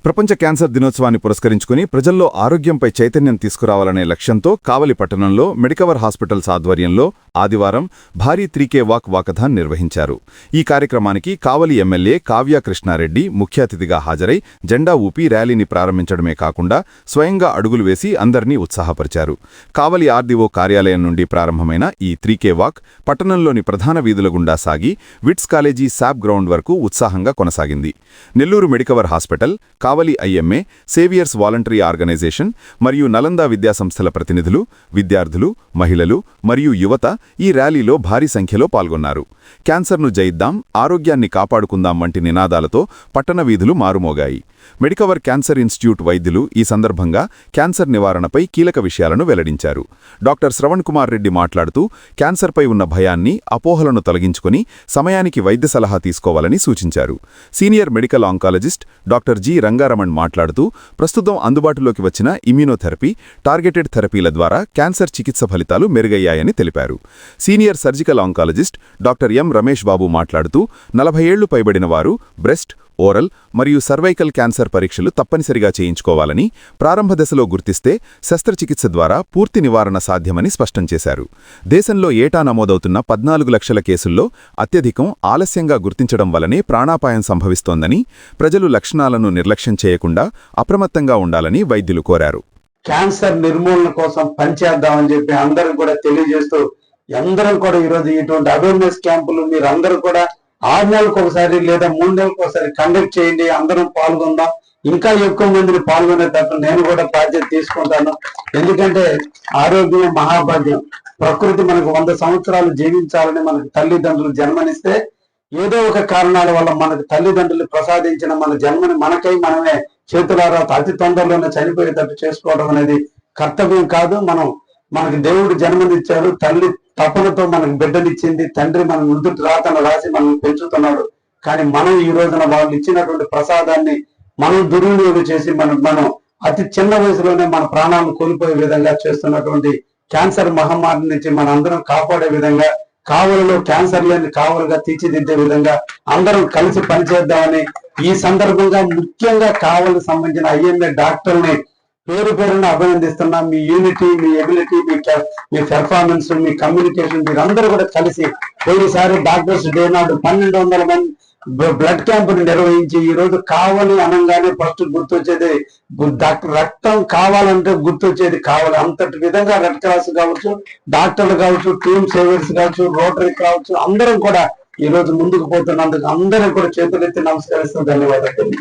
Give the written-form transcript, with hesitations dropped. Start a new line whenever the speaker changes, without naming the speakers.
ప్రపంచ క్యాన్సర్ దినోత్సవాన్ని పురస్కరించుకుని ప్రజల్లో ఆరోగ్యంపై చైతన్యం తీసుకురావాలనే లక్ష్యంతో కావలి పట్టణంలో మెడికవర్ హాస్పిటల్స్ ఆధ్వర్యంలో ఆదివారం భారీ 3K వాకథాన్ నిర్వహించారు. ఈ కార్యక్రమానికి కావలి ఎమ్మెల్యే కావ్య కృష్ణారెడ్డి ముఖ్య అతిథిగా హాజరై జెండా ఊపి ర్యాలీని ప్రారంభించడమే కాకుండా స్వయంగా అడుగులు వేసి అందర్నీ ఉత్సాహపరిచారు. కావలి ఆర్డీఓ కార్యాలయం నుండి ప్రారంభమైన ఈ 3K వాక్ పట్టణంలోని ప్రధాన వీధుల గుండా సాగి విట్స్ కాలేజీ శాప్ గ్రౌండ్ వరకు ఉత్సాహంగా కొనసాగింది. నెల్లూరు మెడికవర్ హాస్పిటల్, కావలి ఐఎంఏ, సేవియర్స్ వాలంటరీ ఆర్గనైజేషన్ మరియు నలంద విద్యాసంస్థల ప్రతినిధులు, విద్యార్థులు, మహిళలు మరియు యువత ఈ ర్యాలీలో భారీ సంఖ్యలో పాల్గొన్నారు. క్యాన్సర్ను జయిద్దాం, ఆరోగ్యాన్ని కాపాడుకుందాం వంటి నినాదాలతో పట్టణ వీధులు మారుమోగాయి. మెడికవర్ క్యాన్సర్ ఇన్స్టిట్యూట్ వైద్యులు ఈ సందర్భంగా క్యాన్సర్ నివారణపై కీలక విషయాలను వెల్లడించారు. డాక్టర్ శ్రవణ్ కుమార్ రెడ్డి మాట్లాడుతూ క్యాన్సర్పై ఉన్న భయాన్ని, అపోహలను తొలగించుకుని సమయానికి వైద్య సలహా తీసుకోవాలని సూచించారు. Senior medical oncologist doctor G Rangaraman మాట్లాడుతూ ప్రస్తుతం అందుబాటులోకి వచ్చిన ఇమ్యూనోథెరపీ, టార్గెటెడ్ థెరపీల ద్వారా క్యాన్సర్ చికిత్స ఫలితాలు మెరుగయ్యాయని తెలిపారు. Senior surgical oncologist doctor M Ramesh Babu మాట్లాడుతూ 40 ఏళ్లు పైబడిన వారు బ్రెస్ట్, ఓరల్ మరియు సర్వైకల్ క్యాన్సర్ పరీక్షలు తప్పనిసరిగా చేయించుకోవాలని, ప్రారంభ దశలో గుర్తిస్తే శస్త్రచికిత్స ద్వారా పూర్తి నివారణ సాధ్యమని స్పష్టం చేశారు. దేశంలో ఏటా నమోదవుతున్న 14 లక్షల కేసుల్లో అత్యధికం ఆలస్యంగా గుర్తించడం వల్లనే ప్రాణాపాయం సంభవిస్తోందని, ప్రజలు లక్షణాలను నిర్లక్ష్యం చేయకుండా అప్రమత్తంగా ఉండాలని వైద్యులు కోరారు.
క్యాన్సర్ నిర్మూలన కోసం పనిచేద్దామని చెప్పి అందరూ కూడా తెలియజేస్తూ అందరం కూడా ఈరోజు ఇటువంటి అవేర్నెస్ క్యాంపులు మీరు అందరూ కూడా 6 నెలలకు ఒకసారి లేదా 3 నెలలకు ఒకసారి కండక్ట్ చేయండి. అందరం పాల్గొందాం. ఇంకా ఎక్కువ మందిని పాల్గొనేటట్టు నేను కూడా బాధ్యత తీసుకుంటాను. ఎందుకంటే ఆరోగ్యం మహాభాగ్యం. ప్రకృతి మనకు 100 సంవత్సరాలు జీవించాలని మనకు తల్లిదండ్రులు జన్మనిస్తే ఏదో ఒక కారణాల వల్ల మనకు తల్లిదండ్రులు ప్రసాదించిన మన జన్మని మనకై మనమే చేతులారా అతి తొందరలోనే చనిపోయేటట్టు చేసుకోవడం అనేది కర్తవ్యం కాదు. మనకి దేవుడు జన్మనిచ్చాడు, తల్లి తపనతో మనకు బిడ్డనిచ్చింది, తండ్రి మన ముందు రాతను రాసి మనం పెంచుతున్నాడు. కానీ మనం ఈ రోజున వాళ్ళు ఇచ్చినటువంటి ప్రసాదాన్ని మనం దుర్వినియోగం చేసి మనం అతి చిన్న వయసులోనే మన ప్రాణాలను కోల్పోయే విధంగా చేస్తున్నటువంటి క్యాన్సర్ మహమ్మారి నుంచి మన అందరం కాపాడే విధంగా, కావలిలో క్యాన్సర్ లేని కావలుగా తీర్చిదిద్దే విధంగా అందరం కలిసి పనిచేద్దామని ఈ సందర్భంగా ముఖ్యంగా కావలికి సంబంధించిన ఐఎంఏ డాక్టర్ని పేరు పేరున అభినందిస్తున్నాం. మీ యూనిటీ, మీ ఎబిలిటీ, మీ పెర్ఫార్మెన్స్, మీ కమ్యూనికేషన్ మీరందరూ కూడా కలిసి పోయినసారి డాక్టర్స్ డే నాడు 1200 మంది బ్లడ్ క్యాంపును నిర్వహించి ఈ రోజు కావాలి అనగానే ఫస్ట్ గుర్తొచ్చేది రక్తం కావాలంటే గుర్తొచ్చేది కావాలి. అంతటి విధంగా రెడ్ క్రాస్ కావచ్చు, డాక్టర్లు కావచ్చు, టీమ్ సేవర్స్ కావచ్చు, రోటరీ కావచ్చు, అందరం కూడా ఈ రోజు ముందుకు పోతున్నందుకు అందరూ కూడా చేతులెత్తి నమస్కరిస్తూ ధన్యవాదాలు.